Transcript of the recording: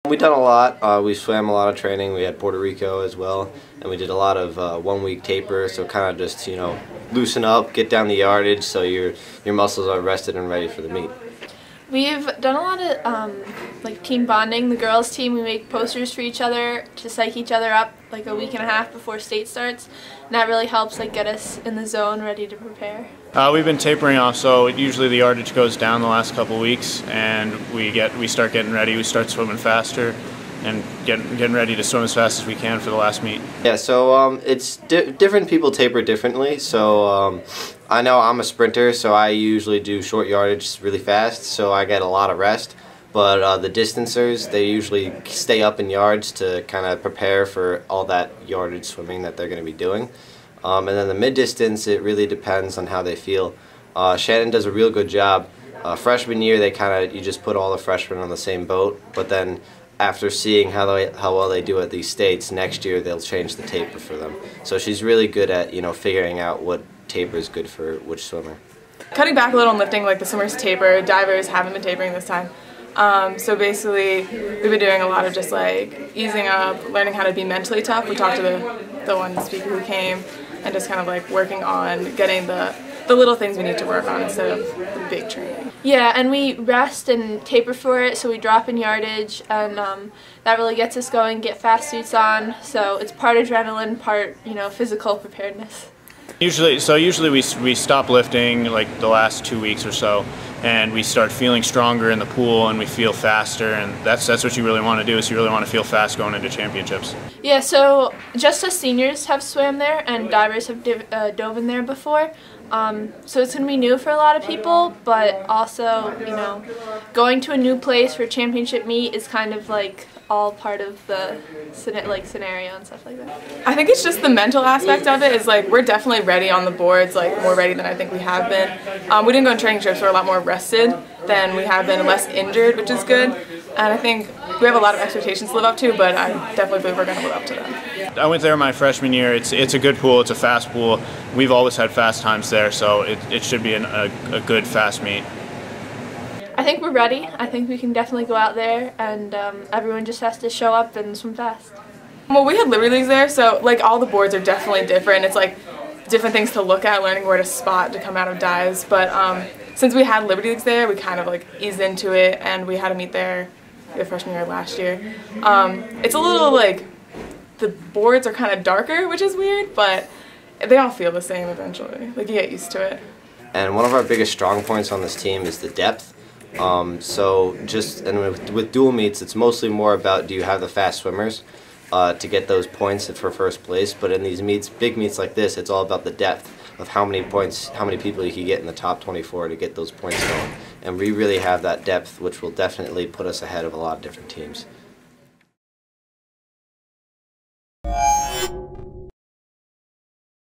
We done a lot. We swam a lot of training. We had Puerto Rico as well, and we did a lot of 1 week taper. So kind of just loosen up, get down the yardage, so your muscles are rested and ready for the meet. We've done a lot of like team bonding. The girls team, we make posters for each other to psych each other up like a week and a half before state starts, and that really helps get us in the zone, ready to prepare. We've been tapering off, so usually the yardage goes down the last couple weeks, and we start getting ready. We start swimming faster, and getting ready to swim as fast as we can for the last meet. Yeah, so it's different people taper differently. So I know I'm a sprinter, so I usually do short yardage really fast, so I get a lot of rest. But the distancers, they usually stay up in yards to kind of prepare for all that yardage swimming that they're going to be doing. And then the mid-distance, it really depends on how they feel. Shannon does a real good job. Freshman year, you just put all the freshmen on the same boat, but then after seeing how well they do at these states, next year they'll change the taper for them. So she's really good at figuring out what taper is good for which swimmer. Cutting back a little and lifting, like the swimmers taper, divers haven't been tapering this time. So basically, we've been doing a lot of just easing up, learning how to be mentally tough. We talked to the one speaker who came, and just kind of working on getting the little things we need to work on instead of the big training. Yeah, and we rest and taper for it, so we drop in yardage, and that really gets us going, get fast suits on, so it's part adrenaline, part physical preparedness. Usually we stop lifting the last 2 weeks or so, and we start feeling stronger in the pool, and we feel faster, and that's what you really want to do, is you really want to feel fast going into championships. Yeah, so just us seniors have swam there, and divers have dove in there before. So it's going to be new for a lot of people, but also, going to a new place for a championship meet is kind of all part of the scenario and stuff like that. I think it's just the mental aspect of it is we're definitely ready on the boards, more ready than I think we have been. We didn't go on training trips, we're a lot more rested than we have been, less injured, which is good. And I think we have a lot of expectations to live up to, but I definitely believe we're going to live up to them. I went there my freshman year. It's a good pool. It's a fast pool. We've always had fast times there, so it should be a good fast meet. I think we're ready. I think we can definitely go out there, and everyone just has to show up and swim fast. Well, we had Liberty Leagues there, so all the boards are definitely different. It's different things to look at, learning where to spot to come out of dives. But since we had Liberty Leagues there, we kind of eased into it, and we had a meet there the freshman year last year. It's a little the boards are kind of darker, which is weird, but they all feel the same eventually. You get used to it. And one of our biggest strong points on this team is the depth. So with dual meets, it's mostly more about, do you have the fast swimmers to get those points for first place, but in these meets, big meets like this, it's all about the depth of how many people you can get in the top 24 to get those points going. And we really have that depth, which will definitely put us ahead of a lot of different teams.